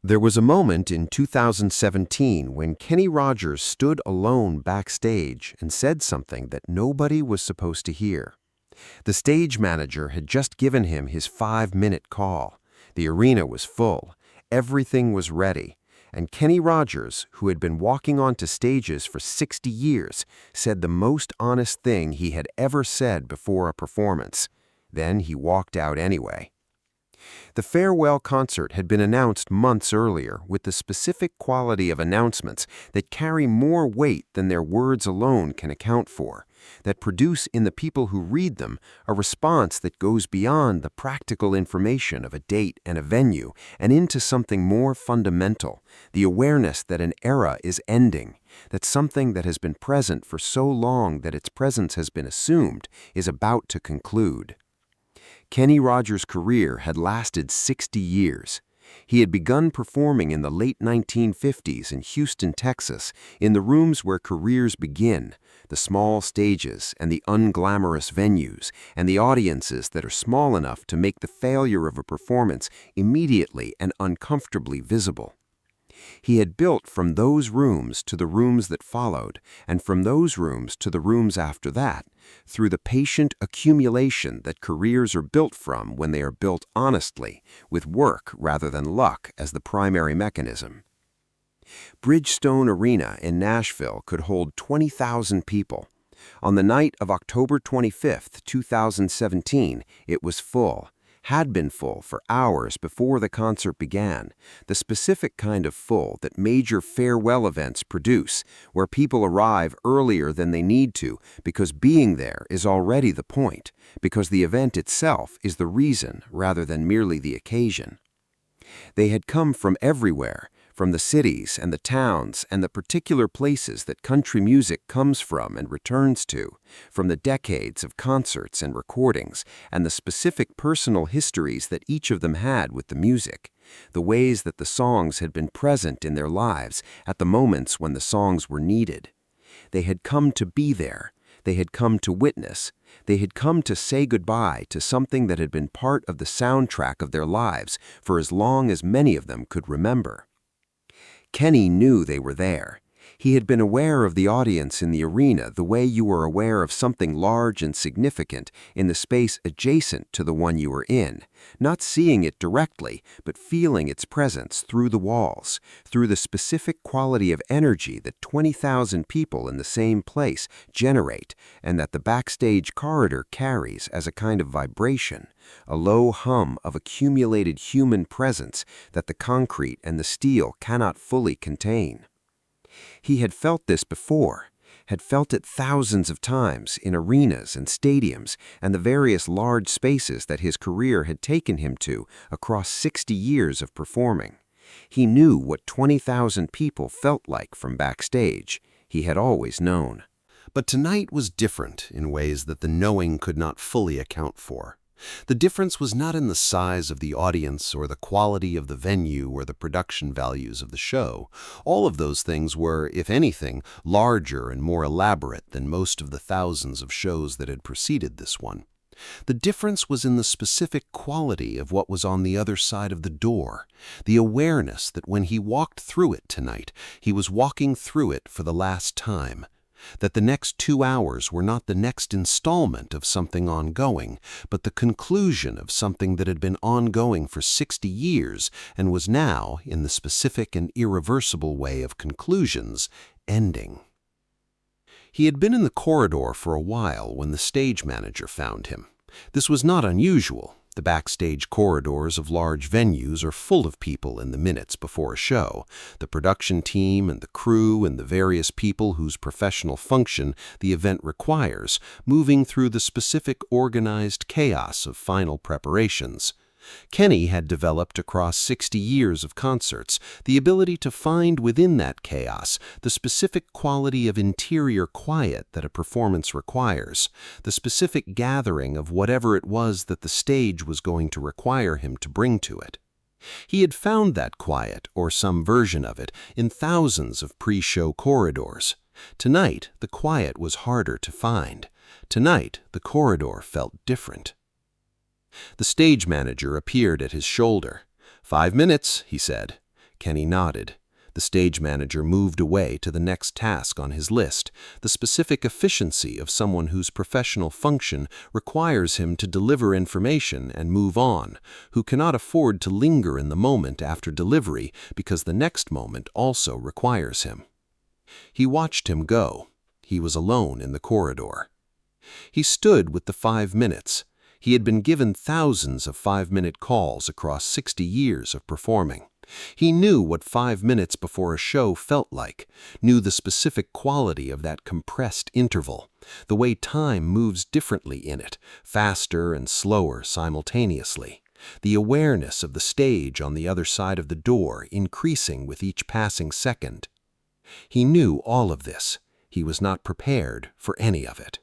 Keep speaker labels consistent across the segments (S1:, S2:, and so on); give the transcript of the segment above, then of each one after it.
S1: There was a moment in 2017 when Kenny Rogers stood alone backstage and said something that nobody was supposed to hear. The stage manager had just given him his 5-minute call. The arena was full. Everything was ready. And Kenny Rogers, who had been walking onto stages for 60 years, said the most honest thing he had ever said before a performance. Then he walked out anyway. The farewell concert had been announced months earlier with the specific quality of announcements that carry more weight than their words alone can account for, that produce in the people who read them a response that goes beyond the practical information of a date and a venue and into something more fundamental, the awareness that an era is ending, that something that has been present for so long that its presence has been assumed is about to conclude. Kenny Rogers' career had lasted 60 years. He had begun performing in the late 1950s in Houston, Texas, in the rooms where careers begin, the small stages and the unglamorous venues, and the audiences that are small enough to make the failure of a performance immediately and uncomfortably visible. He had built from those rooms to the rooms that followed, and from those rooms to the rooms after that, through the patient accumulation that careers are built from when they are built honestly, with work rather than luck as the primary mechanism. Bridgestone Arena in Nashville could hold 20,000 people. On the night of October 25, 2017, it was full. Had been full for hours before the concert began, the specific kind of full that major farewell events produce, where people arrive earlier than they need to because being there is already the point, because the event itself is the reason rather than merely the occasion. They had come from everywhere, from the cities and the towns and the particular places that country music comes from and returns to, from the decades of concerts and recordings, and the specific personal histories that each of them had with the music, the ways that the songs had been present in their lives at the moments when the songs were needed. They had come to be there. They had come to witness. They had come to say goodbye to something that had been part of the soundtrack of their lives for as long as many of them could remember. Kenny knew they were there. He had been aware of the audience in the arena the way you are aware of something large and significant in the space adjacent to the one you are in, not seeing it directly, but feeling its presence through the walls, through the specific quality of energy that 20,000 people in the same place generate and that the backstage corridor carries as a kind of vibration, a low hum of accumulated human presence that the concrete and the steel cannot fully contain. He had felt this before, had felt it thousands of times in arenas and stadiums and the various large spaces that his career had taken him to across 60 years of performing. He knew what 20,000 people felt like from backstage. He had always known.
S2: But tonight was different in ways that the knowing could not fully account for. The difference was not in the size of the audience or the quality of the venue or the production values of the show. All of those things were, if anything, larger and more elaborate than most of the thousands of shows that had preceded this one. The difference was in the specific quality of what was on the other side of the door, the awareness that when he walked through it tonight, he was walking through it for the last time. That the next 2 hours were not the next installment of something ongoing, but the conclusion of something that had been ongoing for 60 years and was now, in the specific and irreversible way of conclusions, ending. He had been in the corridor for a while when the stage manager found him. This was not unusual. The backstage corridors of large venues are full of people in the minutes before a show, the production team and the crew and the various people whose professional function the event requires, moving through the specific organized chaos of final preparations. Kenny had developed across 60 years of concerts the ability to find within that chaos the specific quality of interior quiet that a performance requires, the specific gathering of whatever it was that the stage was going to require him to bring to it. He had found that quiet, or some version of it, in thousands of pre-show corridors. Tonight, the quiet was harder to find. Tonight, the corridor felt different. The stage manager appeared at his shoulder. 5 minutes, he said. Kenny nodded. The stage manager moved away to the next task on his list, the specific efficiency of someone whose professional function requires him to deliver information and move on, who cannot afford to linger in the moment after delivery because the next moment also requires him. He watched him go. He was alone in the corridor. He stood with the 5 minutes. He had been given thousands of 5-minute calls across 60 years of performing. He knew what 5 minutes before a show felt like, knew the specific quality of that compressed interval, the way time moves differently in it, faster and slower simultaneously, the awareness of the stage on the other side of the door increasing with each passing second. He knew all of this. He was not prepared for any of it.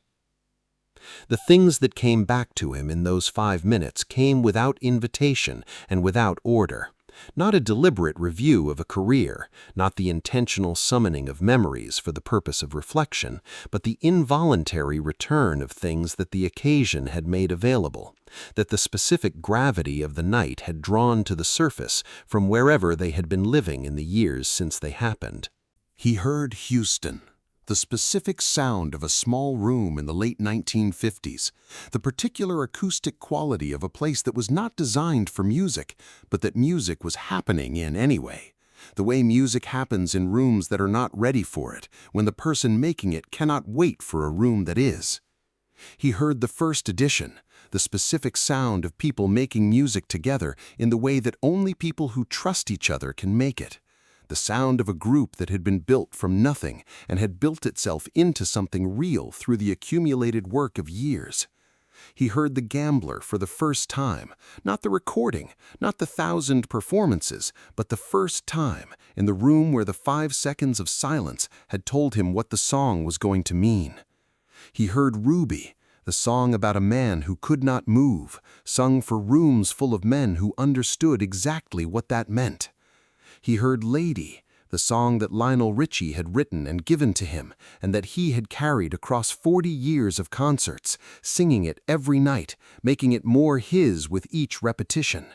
S2: The things that came back to him in those 5 minutes came without invitation and without order. Not a deliberate review of a career, not the intentional summoning of memories for the purpose of reflection, but the involuntary return of things that the occasion had made available, that the specific gravity of the night had drawn to the surface from wherever they had been living in the years since they happened.
S3: He heard Houston, the specific sound of a small room in the late 1950s, the particular acoustic quality of a place that was not designed for music, but that music was happening in anyway. The way music happens in rooms that are not ready for it, when the person making it cannot wait for a room that is. He heard the first edition, the specific sound of people making music together in the way that only people who trust each other can make it. The sound of a group that had been built from nothing and had built itself into something real through the accumulated work of years. He heard the gambler for the first time, not the recording, not the 1,000 performances, but the first time in the room where the 5 seconds of silence had told him what the song was going to mean. He heard Ruby, the song about a man who could not move, sung for rooms full of men who understood exactly what that meant. He heard Lady, the song that Lionel Richie had written and given to him, and that he had carried across 40 years of concerts, singing it every night, making it more his with each repetition.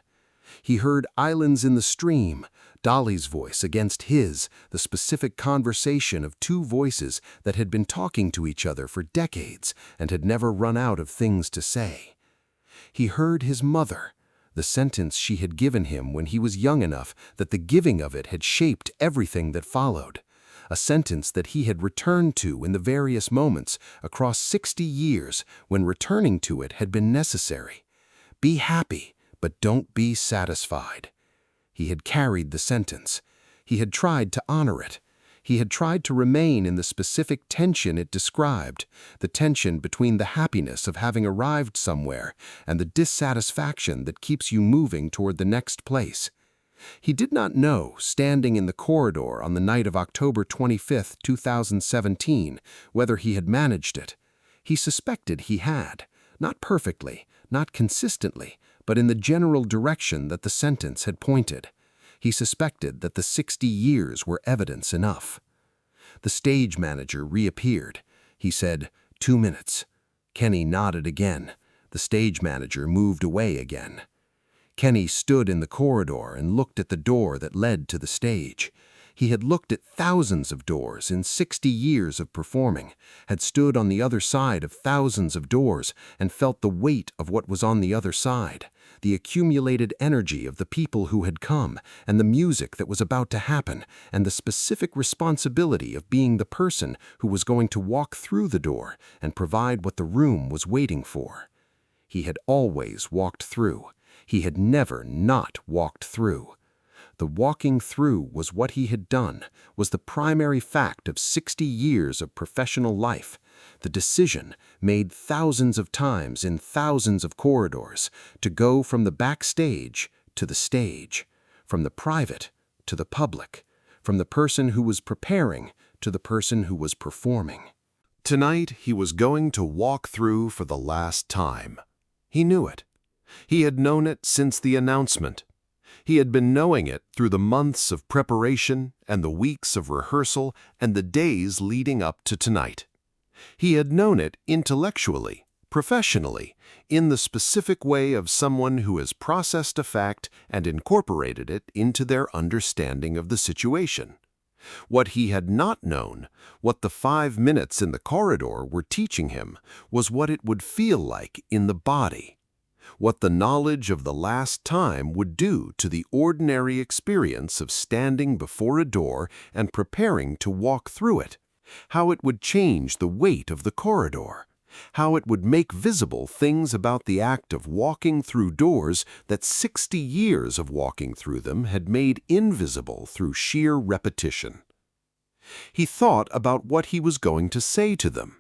S3: He heard Islands in the Stream, Dolly's voice against his, the specific conversation of 2 voices that had been talking to each other for decades and had never run out of things to say. He heard his mother, the sentence she had given him when he was young enough that the giving of it had shaped everything that followed, a sentence that he had returned to in the various moments across 60 years when returning to it had been necessary. Be happy, but don't be satisfied. He had carried the sentence. He had tried to honor it. He had tried to remain in the specific tension it described, the tension between the happiness of having arrived somewhere and the dissatisfaction that keeps you moving toward the next place. He did not know, standing in the corridor on the night of October 25, 2017, whether he had managed it. He suspected he had, not perfectly, not consistently, but in the general direction that the sentence had pointed. He suspected that the 60 years were evidence enough. The stage manager reappeared. He said, 2 minutes. Kenny nodded again. The stage manager moved away again. Kenny stood in the corridor and looked at the door that led to the stage. He had looked at thousands of doors in 60 years of performing, had stood on the other side of thousands of doors and felt the weight of what was on the other side, the accumulated energy of the people who had come and the music that was about to happen and the specific responsibility of being the person who was going to walk through the door and provide what the room was waiting for. He had always walked through. He had never not walked through. The walking through was what he had done, was the primary fact of 60 years of professional life, the decision, made thousands of times in thousands of corridors, to go from the backstage to the stage, from the private to the public, from the person who was preparing to the person who was performing.
S2: Tonight he was going to walk through for the last time. He knew it. He had known it since the announcement. He had been knowing it through the months of preparation and the weeks of rehearsal and the days leading up to tonight. He had known it intellectually,
S3: professionally, in the specific way of someone who has processed a fact and incorporated it into their understanding of the situation. What he had not known, what the 5 minutes in the corridor were teaching him, was what it would feel like in the body. What the knowledge of the last time would do to the ordinary experience of standing before a door and preparing to walk through it. How it would change the weight of the corridor. How it would make visible things about the act of walking through doors that 60 years of walking through them had made invisible through sheer repetition. He thought about what he was going to say to them.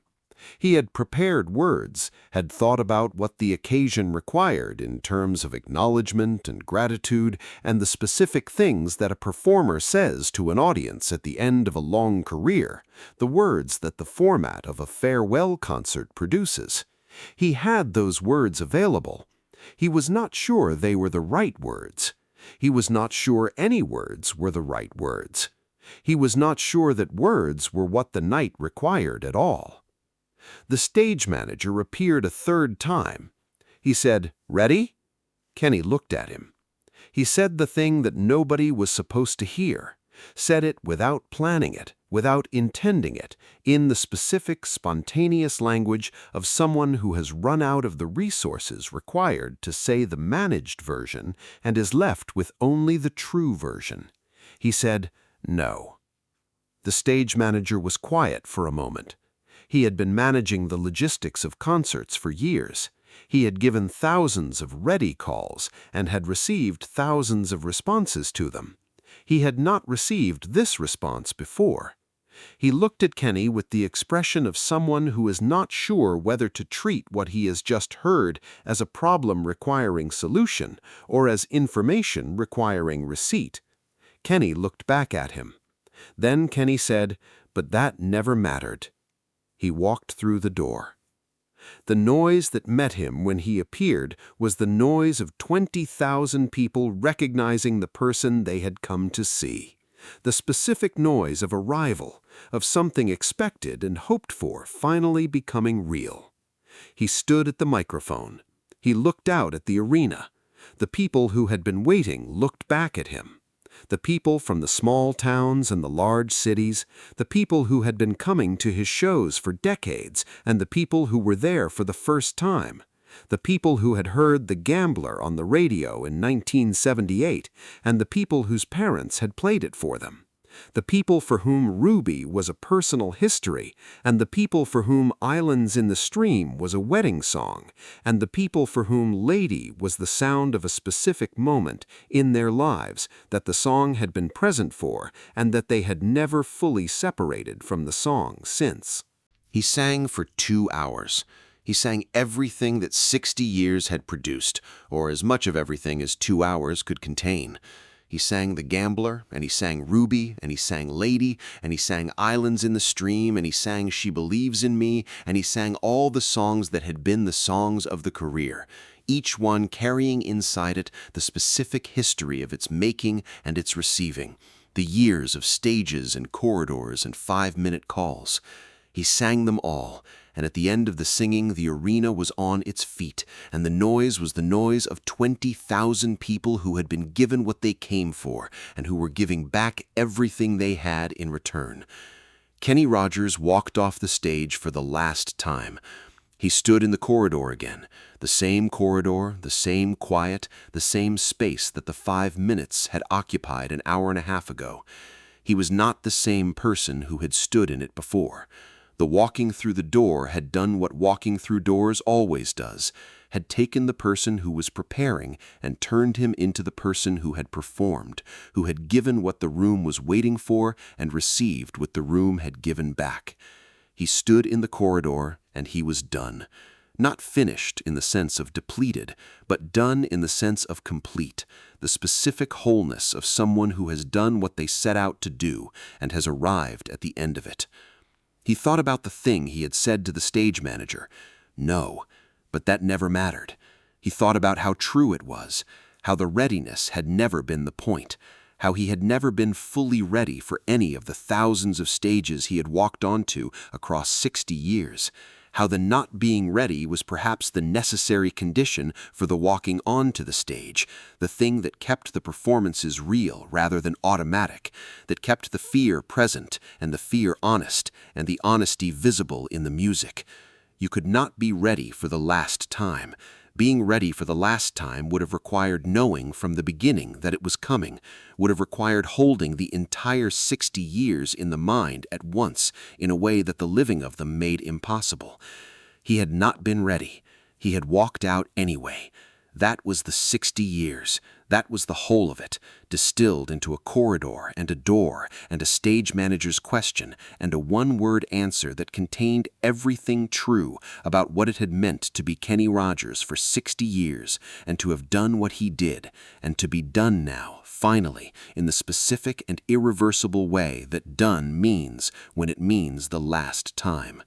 S3: He had prepared words, had thought about what the occasion required in terms of acknowledgement and gratitude and the specific things that a performer says to an audience at the end of a long career, the words that the format of a farewell concert produces. He had those words available. He was not sure they were the right words. He was not sure any words were the right words. He was not sure that words were what the night required at all. The stage manager appeared a third time. He said, "Ready?" Kenny looked at him. He said the thing that nobody was supposed to hear, said it without planning it, without intending it, in the specific, spontaneous language of someone who has run out of the resources required to say the managed version and is left with only the true version. He said, "No." The stage manager was quiet for a moment. He had been managing the logistics of concerts for years. He had given thousands of ready calls and had received thousands of responses to them. He had not received this response before. He looked at Kenny with the expression of someone who is not sure whether to treat what he has just heard as a problem requiring solution or as information requiring receipt. Kenny looked back at him. Then Kenny said, "But that never mattered." He walked through the door. The noise that met him when he appeared was the noise of 20,000 people recognizing the person they had come to see. The specific noise of arrival, of something expected and hoped for finally becoming real. He stood at the microphone. He looked out at the arena. The people who had been waiting looked back at him. The people from the small towns and the large cities, the people who had been coming to his shows for decades and the people who were there for the first time, the people who had heard The Gambler on the radio in 1978 and the people whose parents had played it for them, the people for whom Ruby was a personal history and the people for whom Islands in the Stream was a wedding song and the people for whom Lady was the sound of a specific moment in their lives that the song had been present for and that they had never fully separated from the song since.
S2: He sang for 2 hours. He sang everything that 60 years had produced, or as much of everything as 2 hours could contain. He sang The Gambler, and he sang Ruby, and he sang Lady, and he sang Islands in the Stream, and he sang She Believes in Me, and he sang all the songs that had been the songs of the career, each one carrying inside it the specific history of its making and its receiving, the years of stages and corridors and 5-minute calls. He sang them all, and at the end of the singing the arena was on its feet, and the noise was the noise of 20,000 people who had been given what they came for, and who were giving back everything they had in return. Kenny Rogers walked off the stage for the last time. He stood in the corridor again, the same corridor, the same quiet, the same space that the 5 minutes had occupied an hour and a half ago. He was not the same person who had stood in it before. The walking through the door had done what walking through doors always does, had taken the person who was preparing and turned him into the person who had performed, who had given what the room was waiting for and received what the room had given back. He stood in the corridor and he was done. Not finished in the sense of depleted, but done in the sense of complete, the specific wholeness of someone who has done what they set out to do and has arrived at the end of it. He thought about the thing he had said to the stage manager. No, but that never mattered. He thought about how true it was, how the readiness had never been the point, how he had never been fully ready for any of the thousands of stages he had walked onto across 60 years, how the not being ready was perhaps the necessary condition for the walking onto the stage, the thing that kept the performances real rather than automatic, that kept the fear present and the fear honest and the honesty visible in the music. You could not be ready for the last time. Being ready for the last time would have required knowing from the beginning that it was coming, would have required holding the entire 60 years in the mind at once in a way that the living of them made impossible. He had not been ready. He had walked out anyway. That was the 60 years. That was the whole of it, distilled into a corridor and a door and a stage manager's question and a one-word answer that contained everything true about what it had meant to be Kenny Rogers for 60 years and to have done what he did, and to be done now, finally, in the specific and irreversible way that done means when it means the last time.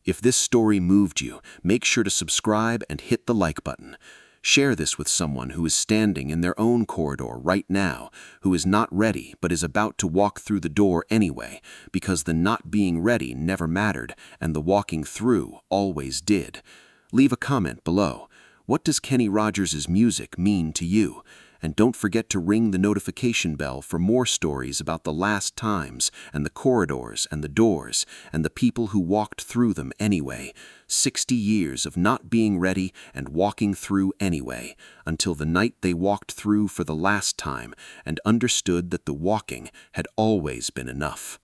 S2: If this story moved you, make sure to subscribe and hit the like button. Share this with someone who is standing in their own corridor right now, who is not ready but is about to walk through the door anyway, because the not being ready never mattered and the walking through always did. Leave a comment below. What does Kenny Rogers' music mean to you? And don't forget to ring the notification bell for more stories about the last times and the corridors and the doors and the people who walked through them anyway. 60 years of not being ready and walking through anyway, until the night they walked through for the last time and understood that the walking had always been enough.